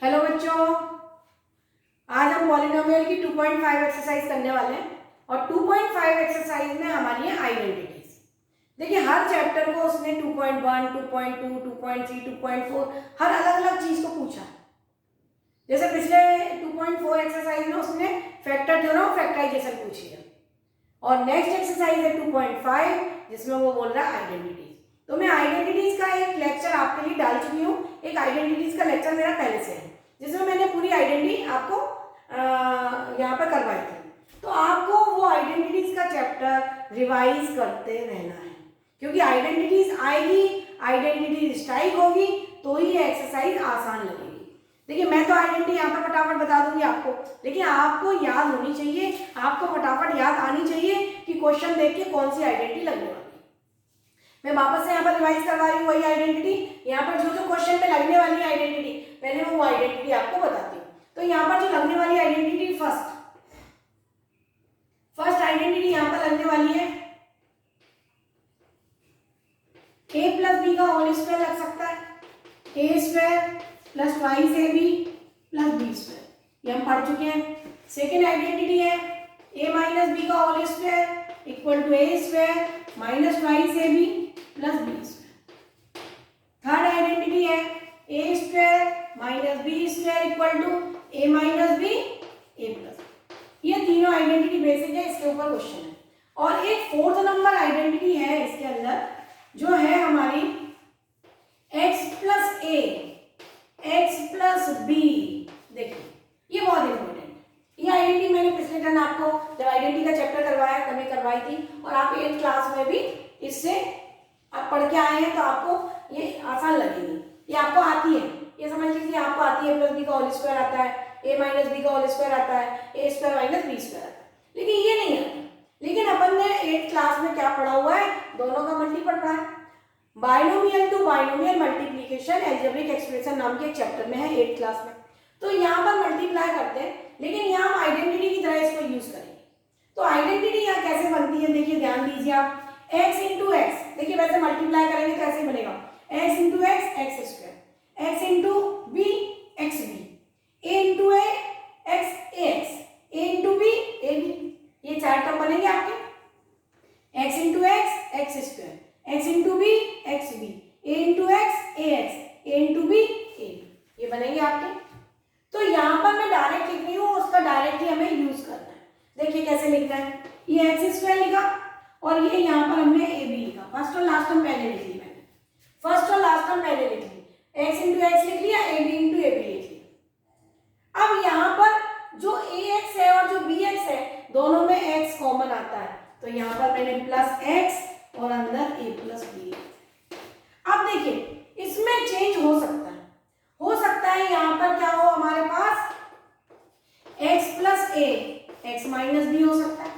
Hello बच्चों, आज हम पॉलिनोमियल की 2.5 एक्सरसाइज करने वाले हैं और 2.5 एक्सरसाइज में हमारी है आइडेंटिटीज। देखिए हर चैप्टर को उसने 2.1, 2.2, 2.3, 2.4 हर अलग अलग चीज को पूछा। जैसे पिछले 2.4 एक्सरसाइज में उसने फैक्टर थ्योरम फैक्टराइजेशन पूछ लिया और नेक्स्ट एक्सरसाइज है 2.5 जिसमें वो बोल रहा है आइडेंटिटीज। तो मैं आइडेंटिटीज का एक लेक्चर आपके लिए डाल चुकी हूँ। एक आइडेंटिटीज का लेक्चर मेरा पहले से है जिसमें मैंने पूरी आइडेंटिटी आपको यहाँ पर करवाई थी। तो आपको वो आइडेंटिटीज का चैप्टर रिवाइज करते रहना है क्योंकि आइडेंटिटीज आएगी, आइडेंटिटी स्ट्राइक होगी तो ही ये एक्सरसाइज आसान लगेगी। देखिए मैं तो आइडेंटिटी यहाँ पर फटाफट बता दूंगी आपको, लेकिन आपको याद होनी चाहिए, आपको फटाफट याद आनी चाहिए कि क्वेश्चन देख के कौन सी आइडेंटिटी लगने वाली है। मैं वापस से यहाँ पर रिवाइज करवा रही हूँ वही आइडेंटिटी। यहाँ पर जो जो क्वेश्चन पे लगने वाली आइडेंटिटी पहले मैं वो आइडेंटिटी आपको बताती हूँ। तो यहाँ पर जो लगने वाली आइडेंटिटी फर्स्ट आइडेंटिटी यहाँ पर लगने वाली है a प्लस बी का होल स्क्वायर लग सकता है, A square plus twice A B plus B square, ये हम पढ़ चुके हैं। सेकेंड आइडेंटिटी है a माइनस बी का whole square equal to A square minus twice A B plus B square. Third identity है A square minus B square equal to A minus B A plus. ये तीनों identity basic है, इसके ऊपर question है। और एक फोर्थ नंबर आइडेंटिटी है इसके अंदर जो है हमारी x plus a x plus B. देखिए ये बहुत इंपॉर्टेंट है। ये आइडेंटिटी मैंने पिछले टर्न आपको जब आइडेंटिटी का चैप्टर करवाया तभी करवाई थी और आप 8th क्लास में भी इससे आप पढ़ के आए हैं तो आपको ये आसान लगेगी। ये आपको आती है, ये समझ लीजिए आपको आती है। प्लस बी का होल स्क्वायर आता है, ए माइनस बी का होल स्क्वायर आता है, A square minus B square आता है, लेकिन ये नहीं आता। लेकिन अपन ने 8th क्लास में क्या पढ़ा हुआ है, दोनों का मल्टीपल पढ़ा है। Binomial to binomial multiplication algebraic expression नाम के एक चैप्टर में है 8th क्लास में। तो यहाँ पर मल्टीप्लाई करते हैं, लेकिन यहाँ हम आइडेंटिटी की तरह इसको यूज करेंगे। तो आइडेंटिटी यहाँ कैसे बनती है, देखिए ध्यान दीजिए आप। x इंटू एक्स, देखिए वैसे मल्टीप्लाई करेंगे तो ऐसे बनेगा x into x x square, x into b x b, a into a x a x, a into b a b. ये चार टर्म बनेंगे आपके। x into x x square, x into b x b, a into x a x, a into b a b, ये बनेंगे आपके। तो यहाँ पर मैं डायरेक्ट लिख रही हूँ, उसका डायरेक्टली हमें यूज करना है। देखिए कैसे लिखना है, ये एक्स स्क्वायर लिखा और ये यहाँ पर हमने ए बी लिखा। फर्स्ट और लास्ट टर्म पहले लिख ली मैंने, फर्स्ट और लास्ट टर्म पहले लिख ली, एक्स इंटू एक्स लिख लिया, a b into a b लिख लिया। अब यहाँ पर जो ए एक्स है और जो बी एक्स है दोनों में एक्स कॉमन आता है, तो यहाँ पर मैंने प्लस एक्स और अंदर ए प्लस बी। अब देखिए इसमें चेंज हो सकता है यहाँ पर क्या हो, हमारे पास x plus a x minus B हो सकता है,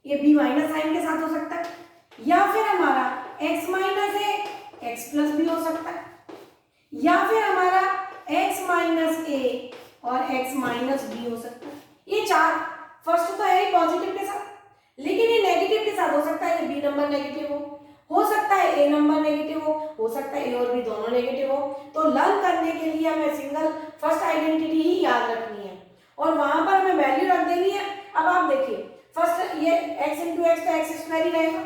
ये b माइनस साइन के साथ हो सकता है, या फिर हमारा x माइनस ए एक्स प्लस बी हो सकता है, या फिर हमारा x माइनस ए और x माइनस बी हो सकता है। ये चार फर्स्ट तो है ही पॉजिटिव के साथ, लेकिन ये नेगेटिव के साथ हो सकता है। ये b नंबर नेगेटिव हो सकता है a नंबर नेगेटिव हो सकता है a और b दोनों नेगेटिव हो। तो लर्न करने के लिए हमें सिंगल फर्स्ट आइडेंटिटी ही याद रखनी है और वहां पर हमें वैल्यू रख देनी है। अब आप देखिए फर्स्ट ये x इंटू एक्स तो एक्स स्क्वायर ही रहेगा,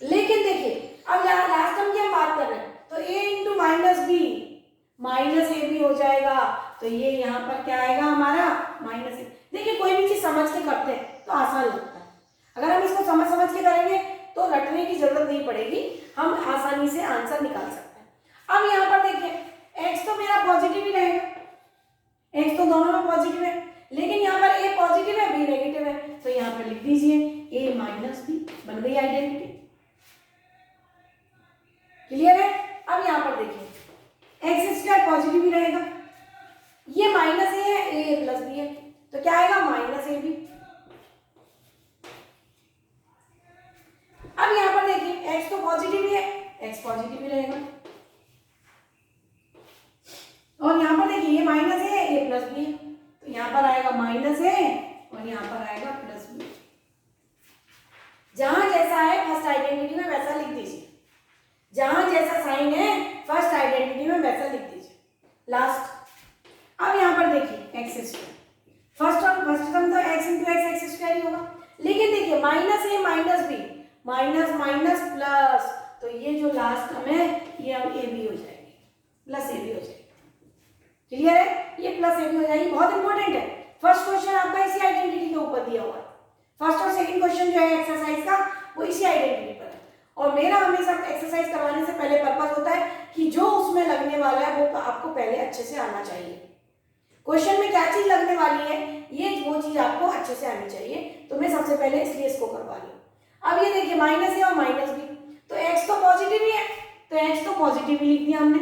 लेकिन देखिए अब लास्ट टर्म की हम बात कर रहे हैं तो a into minus B minus a b हो जाएगा, तो ये यहाँ पर क्या आएगा हमारा माइनस ए। देखिए कोई भी चीज समझ के करते हैं तो आसान लगता है, अगर हम इसको समझ के करेंगे तो रटने की जरूरत नहीं पड़ेगी, हम आसानी से आंसर निकाल सकते हैं। अब यहाँ पर देखिए x तो मेरा पॉजिटिव ही रहेगा, x तो दोनों में पॉजिटिव है, लेकिन यहाँ पर a पॉजिटिव है b नेगेटिव है, तो यहाँ पर लिख दीजिए a माइनस बी, बन गई आइडेंटिटी। क्लियर है। अब यहाँ पर देखिए एक्स स्क्वायर पॉजिटिव ही रहेगा, ये माइनस ए है, ए प्लस बी है, तो क्या आएगा माइनस ए बी। अब यहाँ पर देखिए x तो पॉजिटिव ही है, x पॉजिटिव ही रहेगा, और यहाँ पर देखिए ये माइनस है, ये प्लस बी है, तो यहाँ पर आएगा माइनस है और यहाँ पर आएगा प्लस बी। जहां जैसा है फर्स्ट आइडेंटिटी में वैसा लिख दीजिए, जहां जैसा साइन है फर्स्ट आइडेंटिटी में वैसा लिख दीजिए। लास्ट। अब यहाँ पर देखिए एक्स स्क्वायर, फर्स्ट टर्म तो एक्स इंटू एक्स स्क्वायर ही होगा, लेकिन देखिए minus A minus B, minus minus plus, तो ये जो लास्ट टर्म है ये अब ए बी हो जाएगी, प्लस ए बी हो जाएगी। क्लियर है, ये प्लस ए बी हो जाएगी, बहुत इंपॉर्टेंट है। फर्स्ट क्वेश्चन आपका इसी आइडेंटिटी के ऊपर दिया हुआ है, फर्स्ट और सेकंड क्वेश्चन जो है एक्सरसाइज का वो इसी आइडेंटिटी पर है। और मेरा हमेशा एक्सरसाइज करवाने से पहले पर्पस होता है कि जो उसमें लगने वाला है वो आपको पहले अच्छे से आना चाहिए। क्वेश्चन में क्या चीज लगने वाली है ये वो चीज आपको अच्छे से आनी चाहिए, तो मैं सबसे पहले इसलिए इसको करवा रही हूँ। अब ये देखिए माइनस ए और माइनस बी, तो एक्स तो पॉजिटिव ही है, तो एक्स तो पॉजिटिव ही लिख दिया हमने,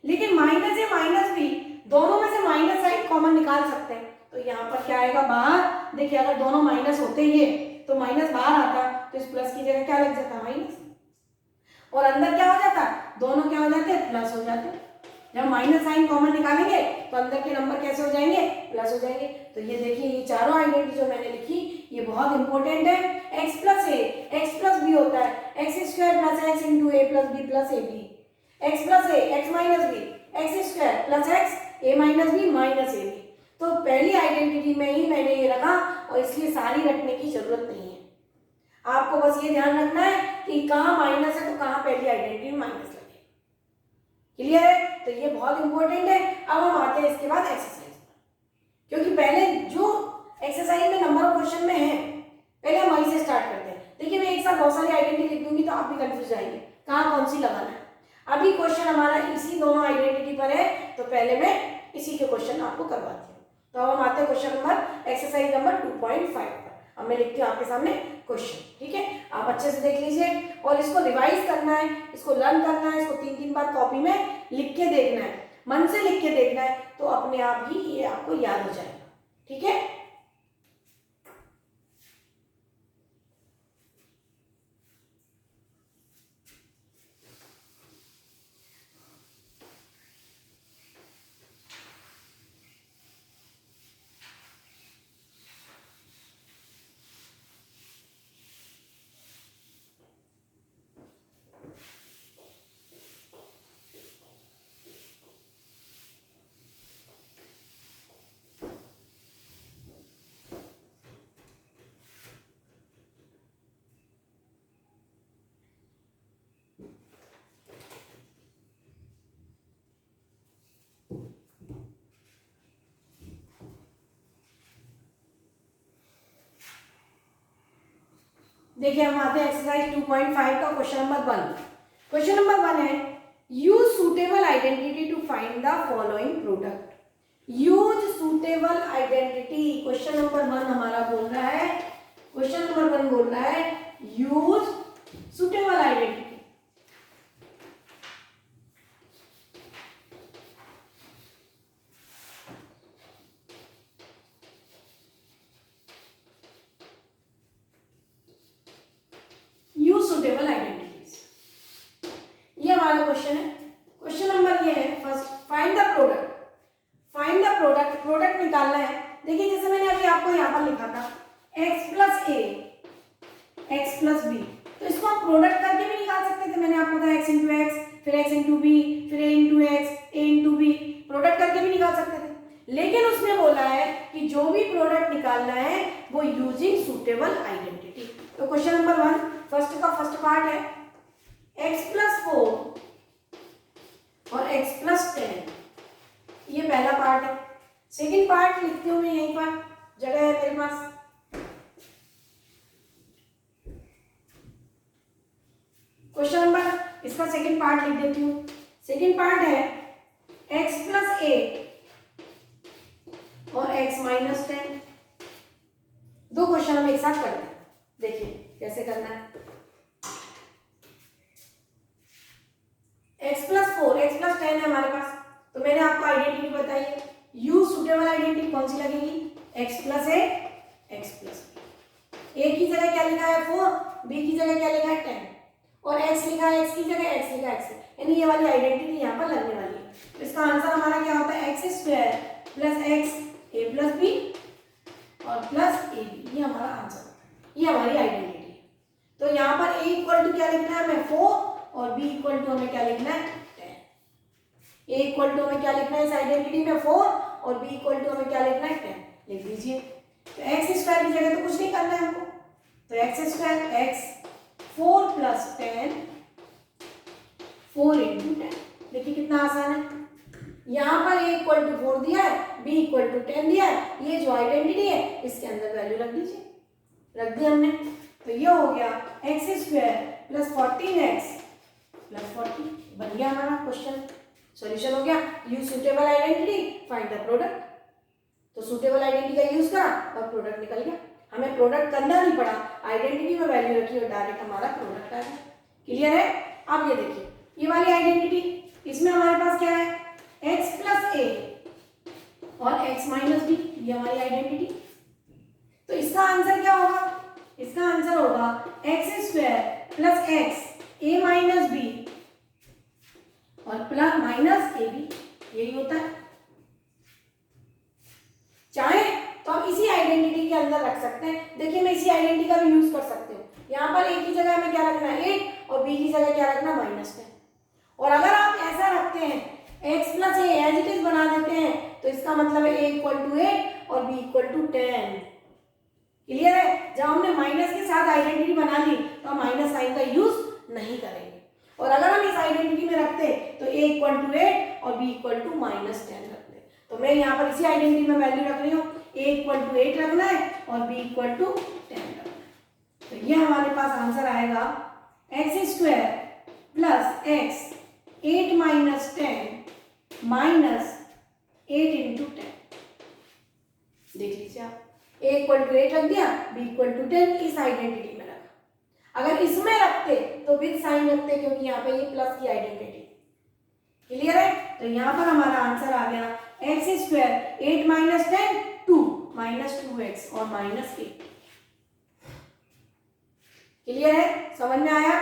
लेकिन माइनस ए माइनस बी दोनों में से माइनस साइन कॉमन निकाल सकते हैं, तो यहाँ पर क्या आएगा बाहर। देखिए अगर दोनों माइनस होते ही तो माइनस बाहर आता, तो इस प्लस की जगह क्या लग जाता माइनस, और अंदर क्या हो जाता, दोनों क्या हो जाते प्लस हो जाते। जब माइनस साइन कॉमन निकालेंगे तो अंदर के नंबर कैसे हो जाएंगे, प्लस हो जाएंगे। तो ये देखिए ये चारों आइडेंटिटी जो मैंने लिखी ये बहुत इंपॉर्टेंट है। X plus a x plus b होता है, x square plus x into a plus b plus a b, x plus a x minus b x square plus x a minus B minus a b. तो पहली identity में ही मैंने ये रखा, और इसलिए सारी रखने की जरूरत नहीं है, आपको बस ये ध्यान रखना है कि कहाँ माइनस है तो कहाँ पहली आइडेंटिटी में माइनस लगे। क्लियर है, तो ये बहुत इंपॉर्टेंट है। अब हम आते हैं इसके बाद एक्सरसाइज पर, क्योंकि पहले जो एक्सरसाइज में नंबर ऑफ क्वेश्चन में है पहले हम वहीं से स्टार्ट करते हैं। देखिए मैं एक साथ बहुत सारी आइडेंटिटी लिख दूंगी तो आप भी कंफ्यूज जाएंगे कहाँ कौन सी लगाना है। अभी क्वेश्चन हमारा इसी दोनों आइडेंटिटी पर है, तो पहले मैं इसी के क्वेश्चन आपको करवाती हूँ। तो अब हम आते हैं क्वेश्चन नंबर एक्सरसाइज नंबर 2.5 पर। अब मैं लिखती हूँ आपके सामने क्वेश्चन, ठीक है, आप अच्छे से देख लीजिए, और इसको रिवाइज करना है, इसको लर्न करना है, इसको 3-3 बार कॉपी में लिख के देखना है, मन से लिख के देखना है, तो अपने आप ही ये आपको याद हो जाएगा। ठीक है, देखिए हम आते हैं एक्सरसाइज 2.5 का क्वेश्चन नंबर 1। क्वेश्चन नंबर 1 है use suitable identity to find the following product. Use suitable identity, question number 1 हमारा बोल रहा है, क्वेश्चन नंबर 1 बोल रहा है use suitable identity. Suitable identities, ये हमारा क्वेश्चन है। क्वेश्चन नंबर ये है first, find the product. Find the product, product निकालना है। देखिए जैसे मैंने अभी आपको यहाँ पर लिखा था x plus a x plus B, तो इसको हम प्रोडक्ट करके भी निकाल सकते थे। मैंने आपको बताया x इंटू एक्स, फिर x इंटू बी, फिर a into x, a into b, product करके भी निकाल सकते थे। लेकिन उसने बोला है कि जो भी प्रोडक्ट निकालना है वो यूजिंग सुटेबल आइडेंटिटी। तो क्वेश्चन नंबर 1 फर्स्ट का फर्स्ट पार्ट है x प्लस 4 और x प्लस 10, ये पहला पार्ट है। सेकेंड पार्ट लिखती हूँ मैं, यहीं पर जगह है मेरे पास। क्वेश्चन नंबर इसका सेकेंड पार्ट लिख देती हूँ। सेकेंड पार्ट है x प्लस 8 और x माइनस 10। दो क्वेश्चन हम एक साथ करते हैं, देखिए कैसे करना है। x प्लस 4 x प्लस 10 है हमारे पास, तो मैंने आपको आइडेंटिटी बताई है। यूज सुटेबल आइडेंटिटी कौन सी लगेगी, x plus a x plus ए की जगह क्या लिखा है 4, b की जगह क्या लिखा है 10, और x लिखा है x की जगह x लिखा है x, यानी ये वाली आइडेंटिटी यहाँ पर लगने वाली है। तो इसका आंसर हमारा क्या होता है x square plus x a plus b और प्लस ए बी, ये हमारा आंसर होता है, ये हमारी आइडेंटिटी है। तो यहाँ पर a इक्वल टू क्या लिखना है हमें 4 और b इक्वल टू हमें क्या लिखना है 10। ए इक्वल टू हमें क्या लिखना है इस आइडेंटिटी में 4 और बी इक्वल टू हमें क्या लिखना है 10 लिख दीजिए। तो एक्स स्क्वायर की जगह तो कुछ नहीं करना है हमको, तो x square x 4 plus 10 4 into 10। देखिए कितना आसान है, यहाँ पर ए इक्वल टू 4 दिया है, बी इक्वल टू 10 दिया है, ये जो आइडेंटिटी है इसके अंदर वैल्यू रख दीजिए, रख दिया हमने। तो ये हो गया x square plus 14x plus 40 बन गया हमारा क्वेश्चन, सॉल्यूशन हो गया। Use suitable identity find the product, तो सुटेबल आइडेंटिटी का यूज करा और प्रोडक्ट निकल गया, हमें प्रोडक्ट करना नहीं पड़ा, आइडेंटिटी में वैल्यू रखी और डायरेक्ट हमारा प्रोडक्ट आ गया। क्लियर है? अब ये देखिए ये वाली आइडेंटिटी, इसमें हमारे पास क्या है x प्लस ए और x माइनस बी, ये हमारी आइडेंटिटी। तो इसका आंसर क्या होगा, इसका आंसर होगा x square plus x a minus B और प्लस माइनस ए बी, यही होता है। चाहे तो आप इसी आइडेंटिटी के अंदर रख सकते हैं, देखिए मैं इसी आइडेंटिटी का भी यूज कर सकती हूँ। यहाँ पर ए की जगह हमें क्या रखना है 8 और बी की जगह क्या रखना -10। और अगर आप ऐसा रखते हैं x plus a as it is बना देते हैं तो इसका मतलब है a इक्वल टू 8 और b इक्वल टू 10। क्लियर है? जब हमने माइनस के साथ आइडेंटिटी बना ली तो हम माइनस साइन का यूज नहीं करेंगे, और अगर हम इस आइडेंटिटी में रखते तो a इक्वल टू 8 और b इक्वल टू -10 रखते। तो मैं यहाँ पर इसी आइडेंटिटी में वैल्यू रख रही हूँ, a इक्वल टू 8 रखना है और b इक्वल टू 10 रखना है। तो ये हमारे पास आंसर आएगा x square plus x 8 minus 10 minus 8 into 10। देख लीजिए आप, a इक्वल टू 8 रख दिया, b इक्वल टू 10 इस आइडेंटिटी में रखा। अगर इसमें रखते तो विद साइन रखते क्योंकि यहाँ पे ये प्लस की आइडेंटिटी। क्लियर है? तो यहाँ पर हमारा आंसर आ गया x square 8 minus 10 2 minus 2x और माइनस 8। क्लियर है? समझ में आया?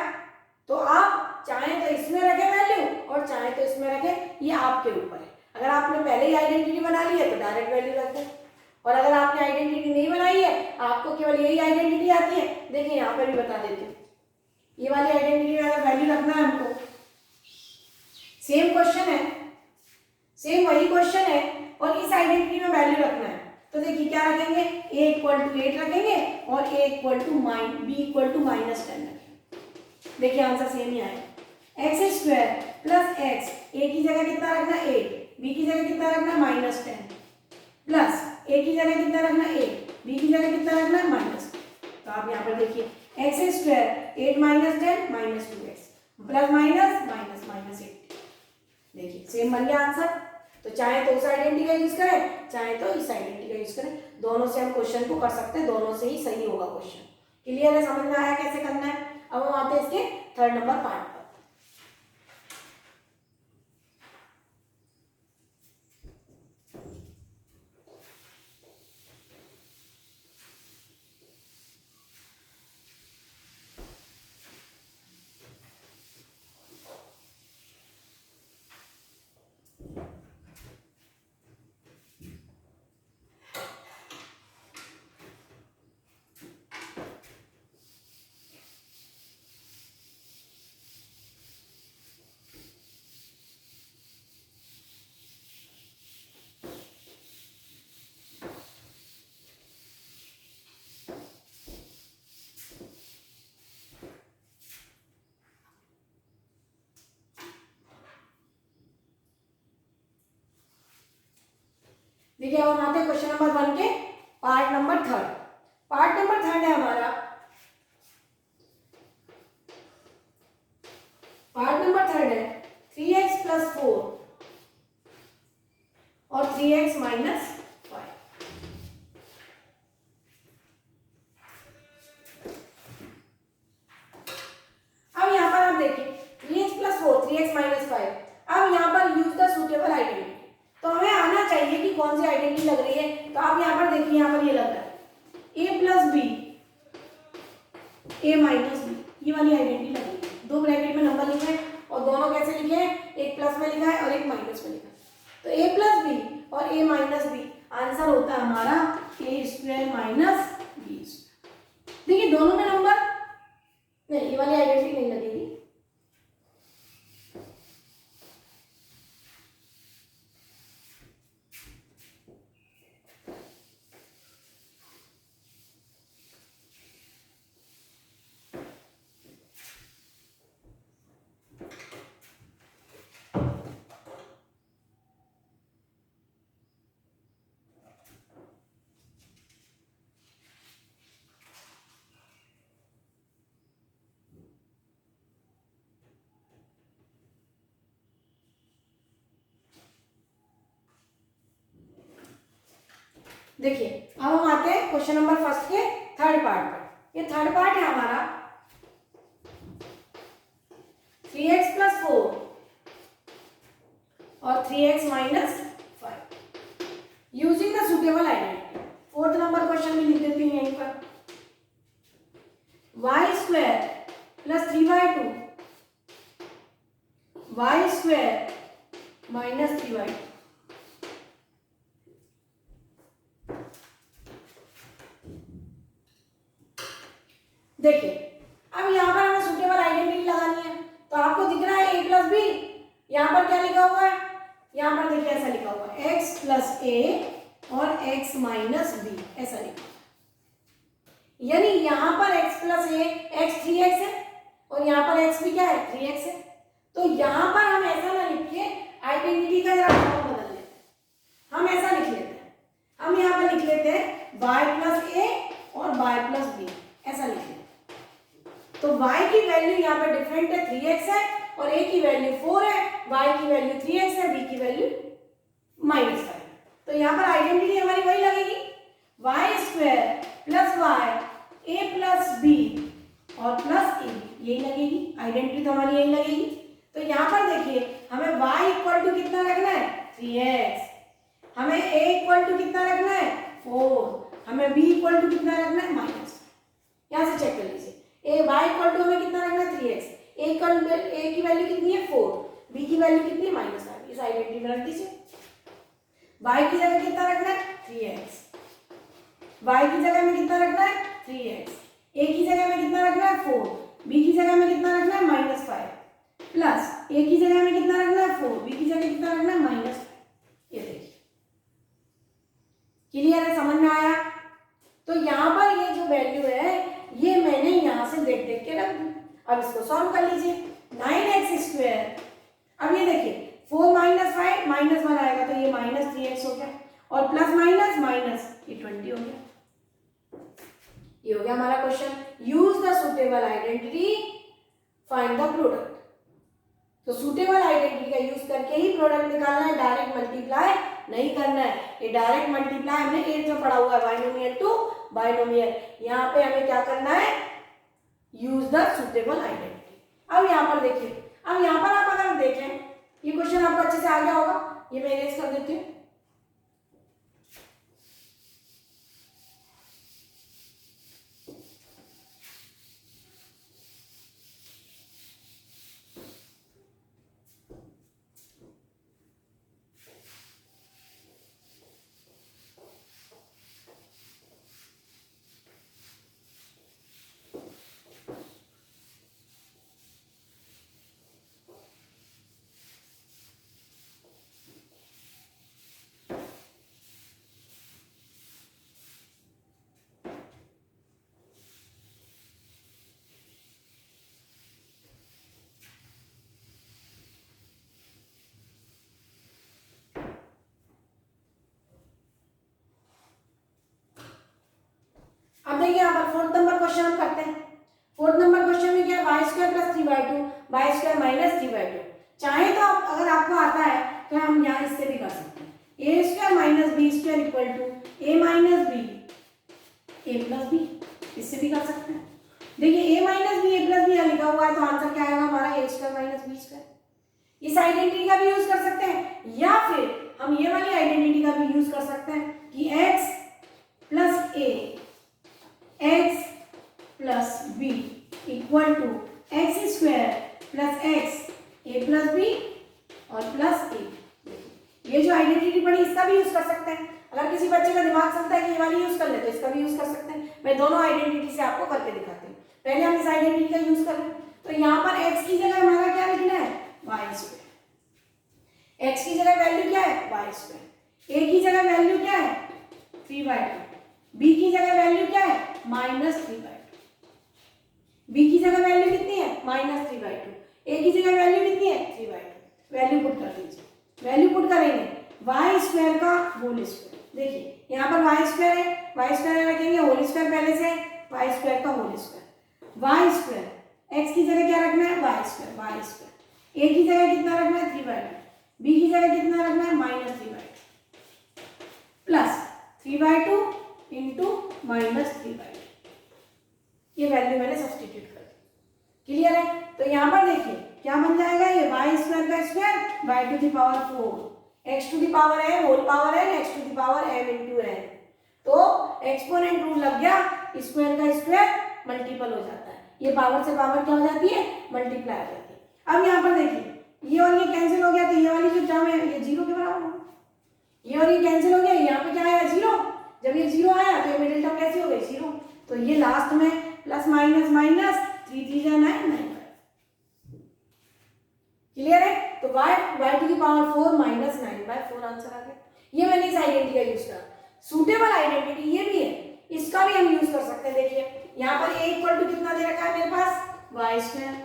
तो आप चाहे तो इसमें रखें वैल्यू और चाहे तो इसमें रखें, ये आपके ऊपर है। अगर आपने पहले ही आइडेंटिटी बना ली है तो डायरेक्ट वैल्यू रख दें, और अगर आपने आइडेंटिटी नहीं बनाई है, आपको केवल यही आइडेंटिटी आती है, देखिए यहाँ पर भी बता देती हूँ, ये वाली आइडेंटिटी में अगर वैल्यू रखना है हमको, सेम क्वेश्चन है, सेम वही क्वेश्चन है और इस आइडेंटिटी में वैल्यू रखना है, तो देखिए क्या रखेंगे a इक्वल टू 8 रखेंगे और a equal to b equal to -10 रखेंगे। देखिए आंसर सेम ही आएगा, x square plus x, a की जगह कितना रखना 8, बी की जगह कितना रखना -10 प्लस ए की जगह कितना रखना 8, बी की जगह कितना रखना -। तो आप यहाँ पर देखिए X square 8 minus 10 minus 2x plus minus minus minus 8। देखिए सेम बन गया आंसर। तो चाहे तो उस आइडेंटिटी का यूज करें, चाहे तो इस आइडेंटिटी का यूज करें, दोनों से हम क्वेश्चन को कर सकते हैं, दोनों से ही सही होगा क्वेश्चन। क्लियर है? समझ में आया कैसे करना है? अब हम आते हैं इसके थर्ड नंबर पार्ट पर। देखिए अब हम आते हैं क्वेश्चन नंबर 1 के part number third. Part number third है हमारा, पार्ट नंबर थर्ड है 3x प्लस 4 और 3x माइनस 5। अब यहाँ पर आप देखिए 3x प्लस 4 3x माइनस 5। अब यहाँ पर यूज द सुटेबल आइडेंटिटी, तो हमें आना चाहिए कि कौन सी आइडेंटिटी लग रही है। तो आप यहाँ पर देखिए, यहाँ पर ये लग रहा है a plus B A minus b, ये वाली आइडेंटिटी लग रही है। दो ब्रैकेट में नंबर लिखे हैं और दोनों कैसे लिखे हैं, एक प्लस में लिखा है और एक माइनस में लिखा है। तो a प्लस बी और a माइनस बी आंसर होता है हमारा a square minus B square. देखिए दोनों में नंबर नहीं, ये वाली आइडेंटिटी नहीं लगेगी, देखिए अब हम आते हैं क्वेश्चन नंबर फर्स्ट के थर्ड पार्ट पर। ये थर्ड पार्ट है हमारा 3x + 4 और 3x - 5 using the suitable identity. Fourth number question में लिख देते हैं यहीं पर y² + 3y2 y² - 3y2। देखिए अब यहाँ पर हमें सुटेबल आइडेंटिटी लगानी है, तो आपको दिख रहा है a + b, यहाँ पर क्या लिखा हुआ है, यहाँ पर देखिए ऐसा लिखा हुआ है x + a और x - b ऐसा लिखा हुआ है। यानी यहाँ पर x + a x 3x है और यहाँ पर x भी क्या है 3x है। तो यहाँ पर हम ऐसा ना लिख के आइडेंटिटी का जरा फॉर्म बदल लेते हैं। हम ऐसा लिख लेते हैं, हम यहाँ पर लिख लेते हैं y + a और y + b ऐसा लिख लेते हैं। तो y की वैल्यू यहाँ पर डिफरेंट है 3x है और a की वैल्यू 4 है, y की वैल्यू 3x है, b की वैल्यू -5 है। तो यहाँ पर आइडेंटिटी हमारी वही लगेगी y² + y a + b और + a यही लगेगी, आइडेंटिटी तो हमारी यही लगेगी। तो यहाँ पर देखिए हमें y = कितना रखना है 3x, हमें a = कितना रखना है 4, हमें b = कितना रखना है -5। यहाँ से चेक कर लीजिए y = हमें कितना रखना है 3x, a की वैल्यू कितनी है 4, b की वैल्यू कितनी है -5। इस आइडेंटिटी में रख दीजिए। y की जगह कितना रखना है 3x, y की जगह में कितना रखना है 3x, a की जगह में कितना रखना है 4, b की जगह में कितना रखना है -5 प्लस a की जगह में कितना रखना है 4, b की जगह कितना रखना है -5। ये देखिए क्लियर है, समझ में आया। तो यहाँ पर ये जो वैल्यू है ये मैंने यहाँ से देख देख के रख दी। अब इसको सॉल्व कर लीजिए 9x²। अब ये देखिए 4 - 5 -1 आएगा तो ये -3x हो गया और प्लस माइनस माइनस ये 20 हो गया। ये हो गया हमारा question. Use the suitable identity, find the product. तो सुटेबल आइडेंटिटी का यूज करके ही प्रोडक्ट निकालना है, डायरेक्ट मल्टीप्लाई नहीं करना है। ये डायरेक्ट मल्टीप्लाई हमने 8 में पढ़ा हुआ है, बाइनोमियल टू बाइनोमियल। यहाँ पे हमें क्या करना है, यूज द सुटेबल आइडेंटिटी। अब यहाँ पर देखिए, अब यहाँ पर आप अगर देखें ये क्वेश्चन आपको अच्छे से आ गया होगा, ये मैं इरेज कर देती हूँ। अब देखिए यहाँ पर फोर्थ नंबर क्वेश्चन हम करते हैं। फोर्थ नंबर क्वेश्चन में क्या है, y² + 3y2 y² - 3y2। चाहे तो आप अगर आपको आता है तो हम यहाँ इससे भी कर सकते हैं, a² - b² = a - b a + b, इससे भी कर सकते हैं। देखिए a - b a + b यहाँ लिखा हुआ है तो आंसर क्या आएगा हमारा a² - b²। इस आइडेंटिटी का भी यूज कर सकते हैं या फिर हम ये वाली आइडेंटिटी का भी यूज कर सकते हैं कि x + a x + b = x² + x a + b और +a। ये जो आइडेंटिटी पड़ी इसका भी यूज कर सकते हैं। अगर किसी बच्चे का दिमाग चलता है कि ये वाली यूज कर ले तो इसका भी यूज कर सकते हैं। मैं दोनों आइडेंटिटी से आपको करके दिखाती हूँ। पहले हम इस आइडेंटिटी का यूज कर लें। तो यहाँ पर x की जगह हमारा क्या लिखना है y², x की जगह वैल्यू क्या है y², a की जगह वैल्यू क्या है 3y2, b की जगह वैल्यू क्या है -3y2, b की जगह वैल्यू कितनी है -3y2, a की जगह वैल्यू कितनी है 3y2। वैल्यू पुट कर दीजिए, वैल्यू पुट करेंगे y² का होल स्क्वायर। देखिए यहाँ पर y² है, y² रखेंगे होल स्क्वायर पहले से, y² का होल स्क्वायर, y², x की जगह क्या रखना है y², a की जगह कितना रखना है 3y2, b की जगह कितना रखना है -3y2 प्लस 3y 3/2 इंटू -3/2, ये वैल्यू मैंने सब्सटीट्यूट कर दी। क्लियर है? तो यहाँ पर देखिए क्या बन जाएगा, ये y स्क्वायर का square y to the power 4, x to the power m whole power n, x to the power m into n। तो एक्सपोनेंट रूल लग गया, स्क्वायर का स्क्वायर मल्टीपल हो जाता है, ये पावर से पावर क्या हो जाती है, मल्टीप्लाई हो जाती है। अब यहाँ पर देखिए ये और ये कैंसिल हो गया, तो ये वाली जो टर्म है ये 0 के बराबर होगा, ये और ये कैंसिल हो गया, यहाँ पे क्या आया 0, जब ये 0 आया तो ये मिडिल टर्म कैसी हो गई 0, तो ये लास्ट में प्लस माइनस माइनस 3 3 जा 9 9। क्लियर है? तो y to the power 4 minus 9/4 answer आ गया। ये मैंने इस आइडेंटिटी का यूज करा। सूटेबल आइडेंटिटी ये भी है, इसका भी हम यूज कर सकते हैं। देखिए यहाँ पर a इक्वल टू कितना दे रखा है मेरे पास, y स्क्वायर।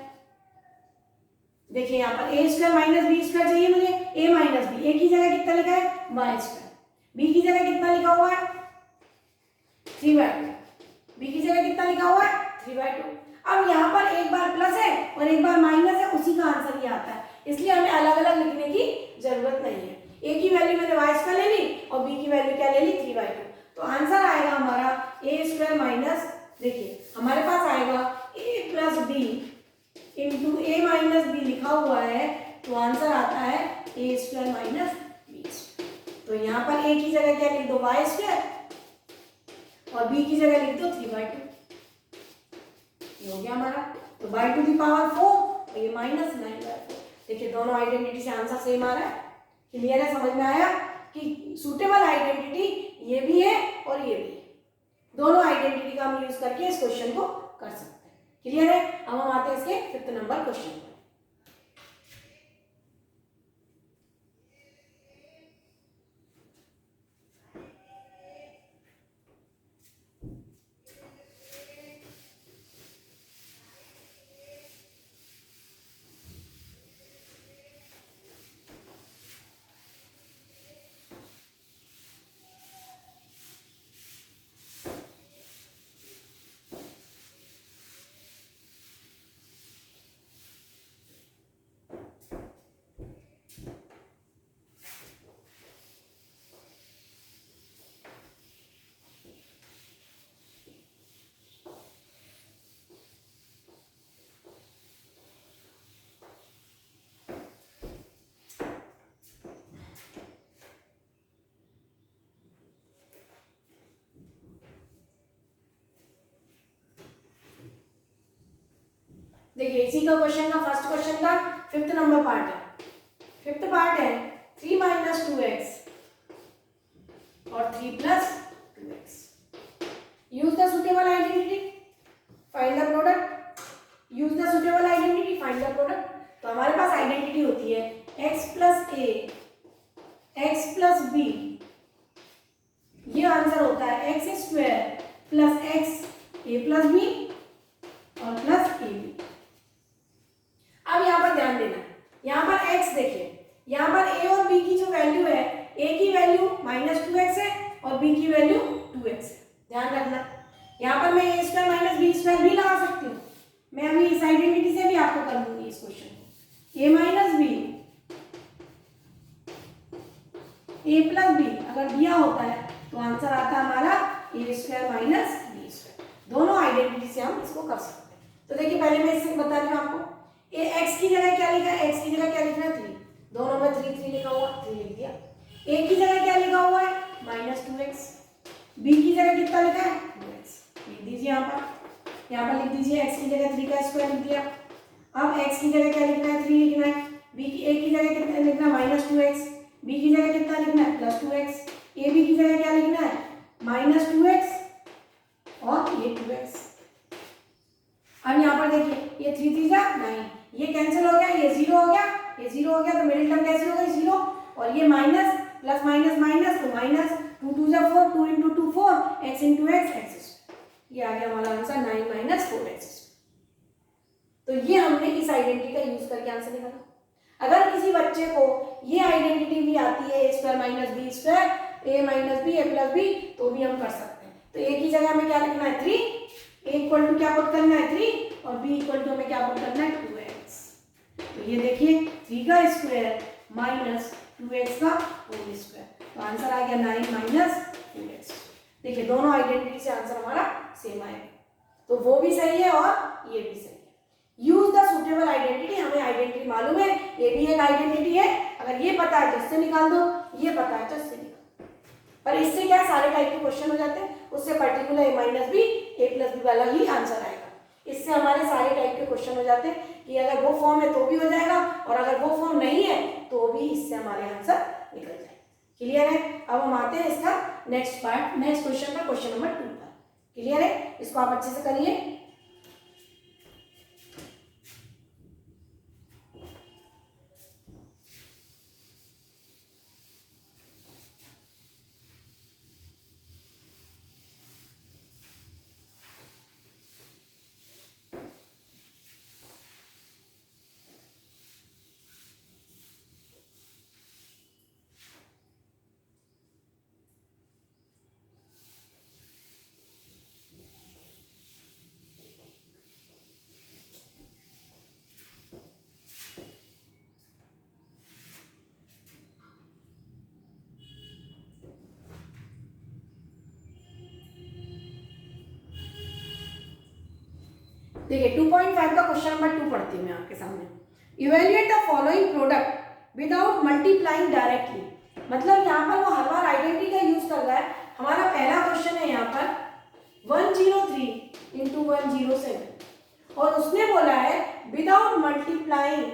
देखिए यहाँ पर a square minus b square चाहिए मुझे, a माइनस b, a की जगह कितना लिखा है y स्क्वायर, b की जगह कितना लिखा हुआ है 3/2, b की जगह कितना लिखा हुआ है 3/2। अब यहाँ पर एक बार प्लस है और एक बार माइनस है, उसी का आंसर ये आता है, इसलिए हमें अलग अलग लिखने की जरूरत नहीं है। a की वैल्यू मैंने y स्क्वायर ले ली और b की वैल्यू क्या ले ली 3/2, तो आंसर आएगा हमारा a स्क्वायर माइनस, देखिए हमारे पास आएगा a plus b into a minus b लिखा हुआ है, तो आंसर आता है a square minus b square. तो यहाँ पर a की जगह क्या लिख दो y स्क्वायर और b की जगह लिख दो 3/2, ये हो गया हमारा। तो y टू द पावर 4 और ये माइनस 9/4। देखिए दोनों आइडेंटिटी से आंसर सेम आ रहा है। क्लियर है? समझ में आया कि सूटेबल आइडेंटिटी ये भी है और ये भी है, दोनों आइडेंटिटी का हम यूज करके इस क्वेश्चन को कर सकते हैं। क्लियर है? अब हम आते हैं इसके 5th नंबर क्वेश्चन पर। देखिए इसी का क्वेश्चन का फर्स्ट क्वेश्चन का 5th नंबर पार्ट है। 5th पार्ट है 3 माइनस 2x और 3 plus 2x। Use the suitable identity, find the product. Use the suitable identity, find the product. तो हमारे पास आइडेंटिटी होती है x plus a, x plus b, ये answer होता है x square plus x a plus b और plus a b। अब यहाँ पर ध्यान देना, यहाँ पर x देखिए, यहाँ पर a और b की जो वैल्यू है, a की वैल्यू -2x है और b की वैल्यू 2x है। ध्यान रखना, यहाँ पर मैं a square minus b square भी लगा सकती हूँ। मैं अभी इस आइडेंटिटी से भी आपको कर दूंगी इस क्वेश्चन को। a minus b, a plus b अगर दिया होता है तो आंसर आता है हमारा a square minus b square. दोनों आइडेंटिटी से हम इसको कर सकते हैं। तो देखिए पहले मैं इससे बता रही हूँ आपको, ये x की जगह क्या लिखा है, x की जगह क्या लिखना है 3, दोनों में 3 3 लिखा हुआ, 3 लिख दिया। a की जगह क्या लिखा हुआ है -2x, b की जगह कितना लिखा है 2x, लिख दीजिए यहाँ पर लिख दीजिए x की जगह 3 का स्क्वायर लिख दिया। अब x की जगह क्या लिखना है 3 लिखना है, a की जगह कितना लिखना है -2x, b की जगह कितना लिखना है +2x, a b की जगह क्या लिखना है -2x और ये 2x। अब यहाँ पर देखिए ये 3 3 जा 9, ये कैंसिल हो गया, ये 0 हो गया, ये 0 हो गया, तो मिडिल टर्म कैसे हो गई 0, और ये माइनस प्लस माइनस माइनस, तो माइनस 2 2 जा 4, 2 इंटू 2 4, x इंटू x, ये आ गया हमारा आंसर 9 माइनस 4x। तो ये हमने इस आइडेंटिटी का यूज करके आंसर निकाला। अगर किसी बच्चे को ये आइडेंटिटी भी आती है a square minus b square, a minus b a plus b, तो भी हम कर सकते हैं। तो a की जगह हमें क्या लिखना है 3, a इक्वल टू क्या पुट करना है 3 और b इक्वल टू हमें क्या पुट करना है 2x। तो ये देखिए 3 का स्क्वायर माइनस 2x का होल स्क्वायर, तो आंसर आ गया 9 माइनस 2x। देखिए दोनों आइडेंटिटी से आंसर हमारा सेम आएगा, तो वो भी सही है और ये भी सही है। यूज द सुटेबल आइडेंटिटी, हमें आइडेंटिटी मालूम है, ये भी एक आइडेंटिटी है, अगर ये पता है तो इससे निकाल दो, ये पता है तो इससे निकाल दो। पर इससे क्या सारे टाइप के क्वेश्चन हो जाते हैं, उससे particular a minus b a plus b वाला ही आंसर आएगा। इससे हमारे सारे टाइप के क्वेश्चन हो जाते हैं कि अगर वो फॉर्म है तो भी हो जाएगा, और अगर वो फॉर्म नहीं है तो भी इससे हमारे आंसर निकल जाएगा। क्लियर है? अब हम आते हैं इसका नेक्स्ट पार्ट, नेक्स्ट क्वेश्चन पर, क्वेश्चन नंबर 2 पर। क्लियर है? इसको आप अच्छे से करिए। देखिए 2.5 का क्वेश्चन नंबर 2 पढ़ती हूँ मैं आपके सामने। Evaluate the following product without multiplying directly, मतलब यहाँ पर वो हर बार आइडेंटिटी का यूज कर रहा है। हमारा पहला क्वेश्चन है यहाँ पर 103 इंटू 107, और उसने बोला है विदाउट मल्टीप्लाइंग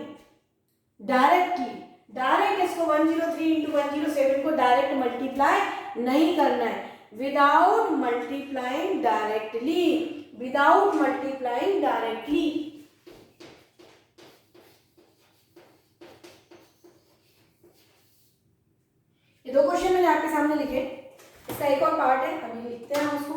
डायरेक्टली, डायरेक्ट इसको 103 इंटू 107 को डायरेक्ट मल्टीप्लाई नहीं करना है, without multiplying directly, without multiplying directly. ये दो क्वेश्चन मैंने आपके सामने लिखे, इसका एक और पार्ट है, अभी लिखते हैं हम उसको।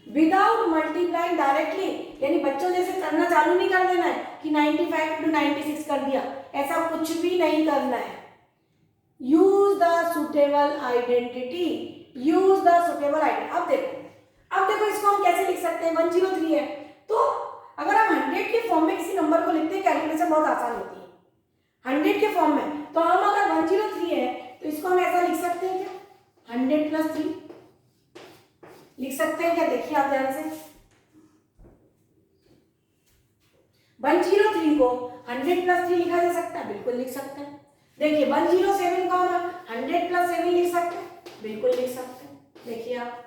विदाउट मल्टीप्लाइंग डायरेक्टली यानी बच्चों जैसे करना चालू नहीं कर देना है कि 95 इंटू 96 कर दिया, ऐसा कुछ भी नहीं करना है। Use the suitable identity, use the suitable identity. अब देखो इसको हम कैसे लिख सकते हैं, 103 है तो अगर हम 100 के फॉर्म में किसी नंबर को लिखते हैं, कैलकुलेशन बहुत आसान होती है 100 के फॉर्म में, तो हम अगर 103 है तो इसको हम ऐसा लिख सकते हैं क्या, 100 प्लस 3 लिख सकते हैं क्या? देखिए आप ध्यान से, 103 को 100 प्लस 3 लिखा जा सकता है, बिल्कुल लिख सकते हैं। देखिए 107 को हम 100 प्लस 7 लिख सकते हैं, बिल्कुल लिख सकते हैं। देखिए आप,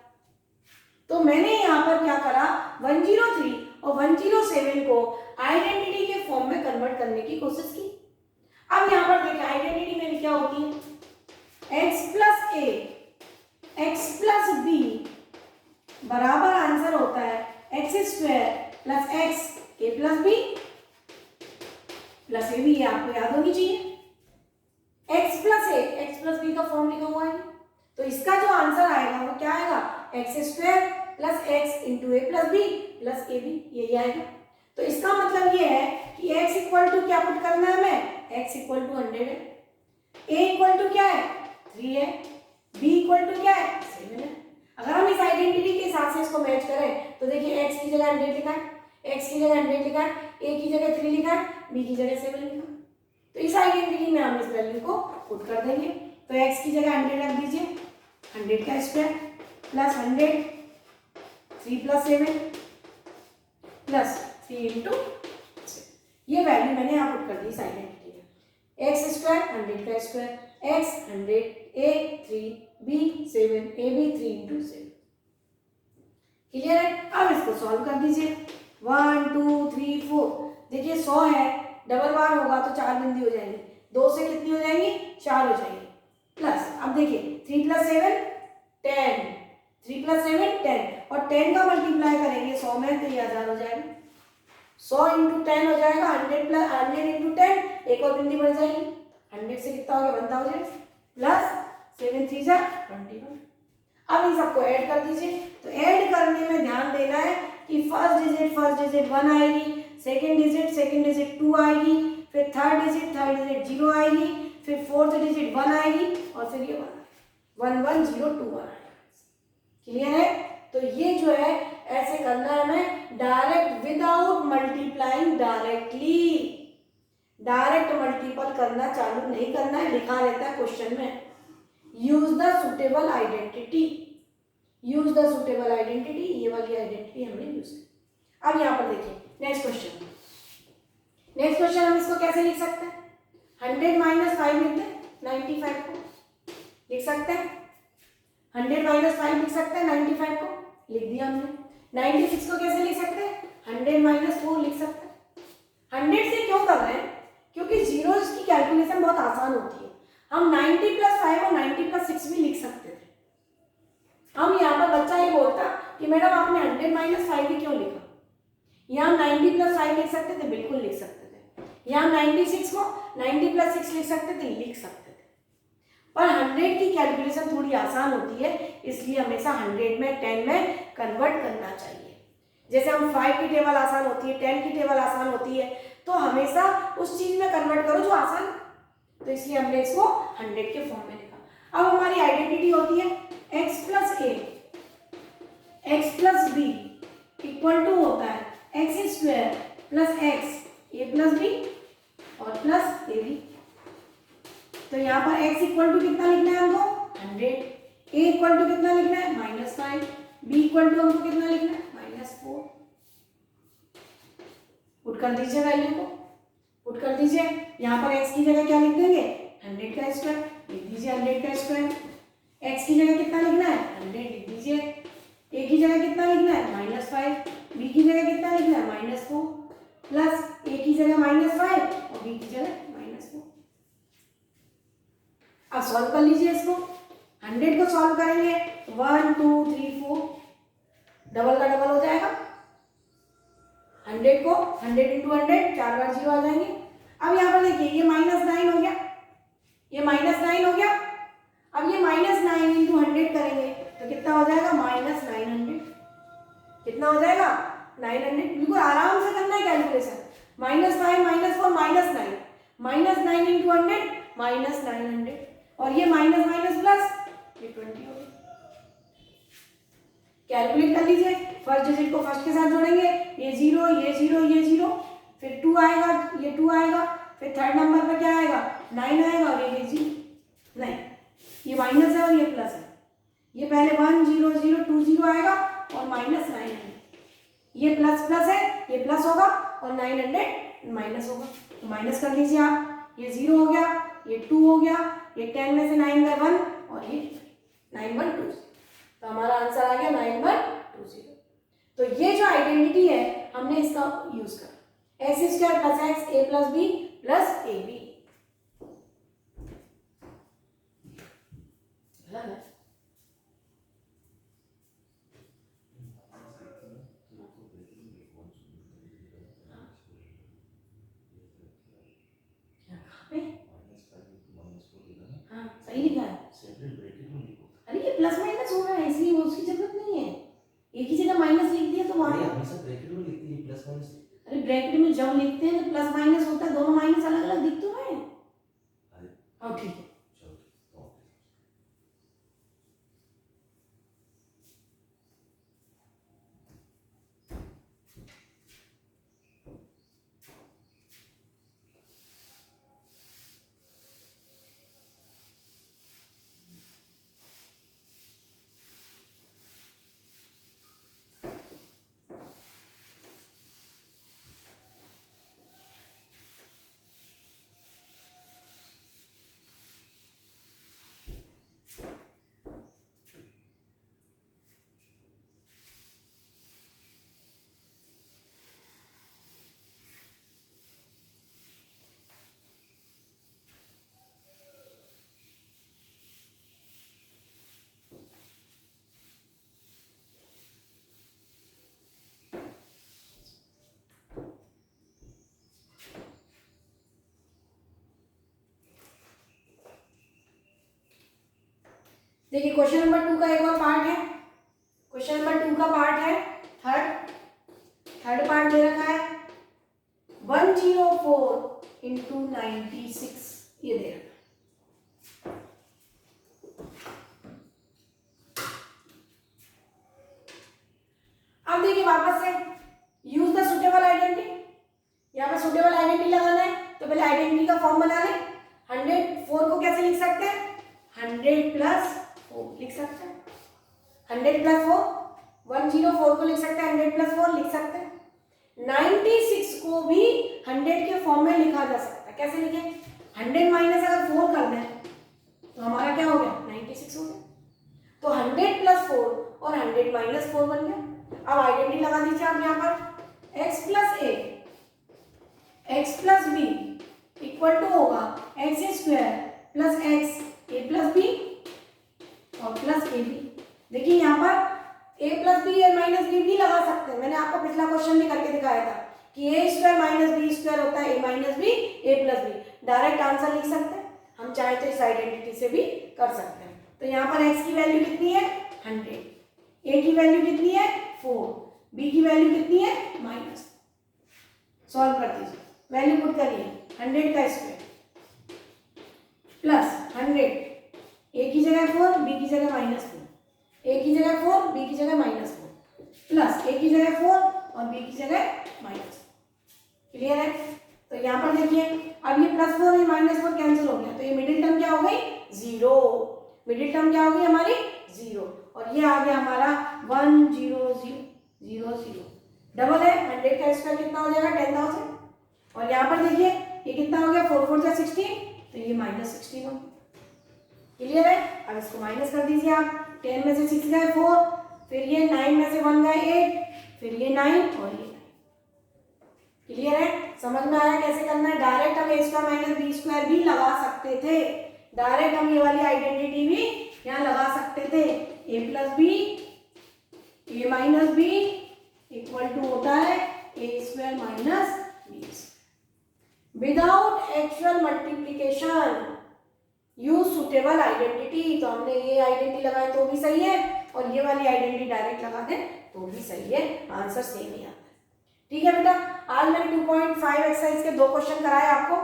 तो मैंने यहाँ पर क्या करा, 103 और 107 को आइडेंटिटी के फॉर्म में कन्वर्ट करने की कोशिश की। अब यहाँ पर देखिए आइडेंटिटी में क्या होती है, x plus a x plus b बराबर आंसर होता है x square plus x a plus b plus a b, ये आपको याद होनी चाहिए। x plus a x plus B का फॉर्म लिखा हुआ है, तो इसका जो आंसर आएगा वो क्या आएगा, x square plus x into a plus b plus a b, यही आएगा। तो इसका मतलब ये है कि x इक्वल टू क्या पुट करना है हमें, x इक्वल टू 100 है, a इक्वल टू क्या है 3 है, b इक्वल टू क्या है 7 है। अगर हम इस आइडेंटिटी के हिसाब से इसको मैच करें तो देखिए x की जगह 100 लिखा है, x की जगह 100 लिखा है, a की जगह 3 लिखा है, b की जगह 7 लिखा है। तो इस आइडेंटिटी में हम इस वैल्यू को पुट कर देंगे, तो x की जगह 100 रख दीजिए, 100 का square plus 100 3 plus 7 plus 3 into, ये वैल्यू मैंने यहाँ पुट कर दी इस आइडेंटिटी में। एक्स स्क्वायर 100 का square, x 100, a 3, b 7, a b 3 into 7। Clear है? अब इसको सॉल्व कर दीजिए, 1 2 3 4, देखिए 100 है, डबल बार होगा तो 4 बिंदी हो जाएंगी, 2 से कितनी हो जाएंगी 4 हो जाएंगी, प्लस अब देखिए 3 प्लस 7 10, 3 प्लस 7 10, और 10 का मल्टीप्लाई करेंगे 100 में तो ये 1000 हो जाएगा, 100 इंटू 10 हो जाएगा 100 प्लस 100 इंटू 10, एक और बिंदी बढ़ जाएगी, 100 से कितना हो गया 1000 प्लस 7 3 जा 21। अब इन सबको ऐड कर दीजिए, तो ऐड करने में ध्यान देना है कि फर्स्ट डिजिट 1 आएगी, सेकंड डिजिट 2 आएगी, फिर थर्ड डिजिट 0 आएगी, फिर फोर्थ डिजिट 1 आएगी, और फिर ये 1 1 0 2 1 आएगा। क्लियर है? तो ये जो है ऐसे करना है हमें, direct without multiplying directly, direct multiple करना चालू नहीं करना है, लिखा रहता है क्वेश्चन में। Use the suitable identity, use the suitable identity, ये वाली आइडेंटिटी हमने यूज की। अब यहाँ पर देखिए नेक्स्ट क्वेश्चन, नेक्स्ट क्वेश्चन हम इसको कैसे लिख सकते हैं? 100 माइनस 5 लिखते हैं, 95 को लिख सकते हैं, 100 माइनस 5 लिख सकते हैं, 95 को लिख दिया हमने। 96 को कैसे लिख सकते हैं? 100 माइनस 4 लिख सकते हैं। 100 से क्यों कर रहे हैं? क्योंकि जीरोस की कैलकुलेशन बहुत आसान होती है। हम 90 प्लस 5 और 90 प्लस 6 भी लिख सकते थे। हम यहाँ पर बच्चा ये बोलता कि मैडम आपने 100 माइनस 5 भी क्यों लिखा? यहाँ 90 प्लस 5 लिख सकते थे, बिल्कुल लिख सकते थे। यहाँ 96 को 90 प्लस 6 लिख सकते थे, लिख सकते थे। पर 100 की कैलकुलेशन थोड़ी आसान होती है, इसलिए हमेशा 100 में 10 में कन्वर्ट करना चाहिए। जैसे हम 5 की टेबल आसान होती है, 10 की टेबल आसान होती है, तो हमेशा उस चीज में कन्वर्ट करो जो आसान, तो इसलिए हमने इसको 100 के फॉर्म में लिखा। अब हमारी आइडेंटिटी होती है x plus a x plus b equal to होता है x square plus x a plus b और प्लस ए बी। तो यहाँ पर x इक्वल टू कितना लिखना है हमको? 100। a इक्वल टू कितना लिखना है? -5। b इक्वल टू हमको कितना लिखना है? -4। पुट कर दीजिए वैल्यू को, पुट कर दीजिए। यहाँ पर x की जगह क्या लिख देंगे? 100 का स्क्वायर लिख दीजिए, 100 का स्क्वायर। x की जगह कितना लिखना है? 100 लिख दीजिए। a की जगह कितना लिखना है? -5। b की जगह कितना लिखना है? -4 प्लस a की जगह -5 और b की जगह -4। अब सॉल्व कर लीजिए इसको। 100 को सॉल्व करेंगे 1 2 3 4, डबल का डबल हो जाएगा। 100 को 100 इंटू 100, 4 बार 0 आ जाएंगे। अब यहाँ पर देखिए ये -9 हो गया, ये -9 हो गया। अब ये -9 इंटू 100 करेंगे तो कितना हो जाएगा? -900। कितना हो जाएगा? 900। बिल्कुल आराम से करना है कैलकुलेशन। -5 -4 -9, -9 इंटू 100 -900, और ये माइनस माइनस प्लस, ये 20 हो गया। कैलकुलेट कर लीजिए। फर्स्ट डिजिट को फर्स्ट के साथ जोड़ेंगे, ये 0 ये 0 ये 0, फिर 2 आएगा, ये 2 आएगा, फिर थर्ड नंबर पर क्या आएगा? 9 आएगा और ये 0 नहीं, ये माइनस है और ये प्लस है। ये पहले 1 0 0 2 0 आएगा और -900, ये प्लस प्लस है, ये प्लस होगा और 900 माइनस होगा। तो माइनस कर लीजिए आप, ये 0 हो गया, ये 2 हो गया, ये 10 में से 9 गए 1 और ये 9120। तो हमारा आंसर आ गया 9120। तो ये जो आइडेंटिटी है हमने इसका यूज करा, x square plus x a plus b plus a b. हाँ सही लिखा है। अरे ये प्लस माइनस हो रहा है इसलिए उसकी जरूरत नहीं है। एक ही जगह माइनस लिख दिया तो वहां हमेशा ब्रैकेट में लिखती है प्लस माइनस। अरे ब्रैकेट में जब लिखते हैं तो प्लस माइनस होता है, दोनों माइनस अलग अलग दिख तो रहे हैं। हाँ ठीक है। देखिए क्वेश्चन नंबर 2 का एक और पार्ट है। क्वेश्चन नंबर 2 का पार्ट है थर्ड पार्ट दे रखा है 104 इंटू 96, ये दे रखा है। अब देखिए वापस से यूज द सुटेबल आइडेंटिटी, यहाँ पे सुटेबल आइडेंटिटी लगाना है तो पहले आइडेंटिटी का फॉर्म बना ले। 104 को कैसे लिख सकते हैं? 100 प्लस 4 लिख सकते हैं। 100 प्लस 4, 104 को लिख सकते हैं, 100 प्लस 4 लिख सकते हैं। 96 को भी 100 के फॉर्म में लिखा जा सकता है। कैसे लिखें? 100 माइनस अगर 4 कर दें तो हमारा क्या हो गया? 96 हो गया। तो 100 प्लस 4 और 100 माइनस 4 बन गया। अब आइडेंटिटी लगा दीजिए आप यहाँ पर। x plus a x plus b equal to होगा x square plus x a plus b और प्लस ए बी। देखिए यहाँ पर a plus B A minus b भी लगा सकते हैं। मैंने आपको पिछला क्वेश्चन भी करके दिखाया था कि ए स्क्वायर माइनस बी स्क्वायर होता है ए minus B A plus B. Direct answer लिख सकते हैं, हम चाहे तो इस आइडेंटिटी से भी कर सकते हैं। तो यहाँ पर x की वैल्यू कितनी है? 100, a की वैल्यू कितनी है? 4, b की वैल्यू कितनी है? माइनस। सॉल्व कर दीजिए, वैल्यू पुट करिए। 100 का स्क्वायर प्लस 100, a की जगह 4, b की जगह माइनस 4, a की जगह 4, b की जगह माइनस 4, प्लस a की जगह 4 और b की जगह माइनस। क्लियर है? तो यहाँ पर देखिए, अब ये प्लस 4 और माइनस 4 कैंसिल हो गया, तो ये मिडिल टर्म क्या हो गई? 0। मिडिल टर्म क्या होगी हमारी? 0। और ये आ गया हमारा 1 0 0 0 0। डबल है, 100 का स्क्वायर कितना हो जाएगा? 10,000। और यहाँ पर देखिए ये कितना हो गया? 4 4 जा 16, तो ये माइनस 16 हो गया। क्लियर है? अब इसको माइनस कर दीजिए आप। 10 में से 6 गए 4, फिर ये 9 में से 1 गए 8, फिर ये 9 और ये 9। क्लियर है? समझ में आया कैसे करना है? डायरेक्ट हम ए स्क्वायर माइनस बी स्क्वायर भी लगा सकते थे। डायरेक्ट हम ये वाली आइडेंटिटी भी यहाँ लगा सकते थे। A plus B A minus B equal to होता है A square minus B. Without actual multiplication use suitable identity. तो हमने ये आइडेंटिटी लगाई तो भी सही है और ये वाली आइडेंटिटी डायरेक्ट लगा दें तो भी सही है, आंसर सेम ही आता है। ठीक है बेटा, आज मैंने 2.5 एक्सरसाइज के 2 क्वेश्चन कराए आपको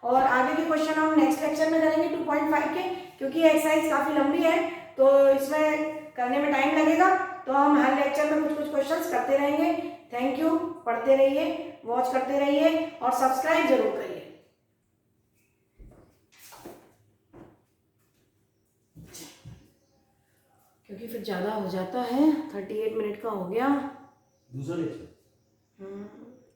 और आगे के क्वेश्चन हम नेक्स्ट लेक्चर में करेंगे 2.5 के, क्योंकि एक्सरसाइज काफी लंबी है तो इसमें करने में टाइम लगेगा। तो हम हर लेक्चर में कुछ कुछ क्वेश्चंस करते रहेंगे। थैंक यू, पढ़ते रहिए, वॉच करते रहिए और सब्सक्राइब जरूर करिए। क्योंकि फिर ज्यादा हो जाता है, 38 मिनट का हो गया। दूसरा लेक्चर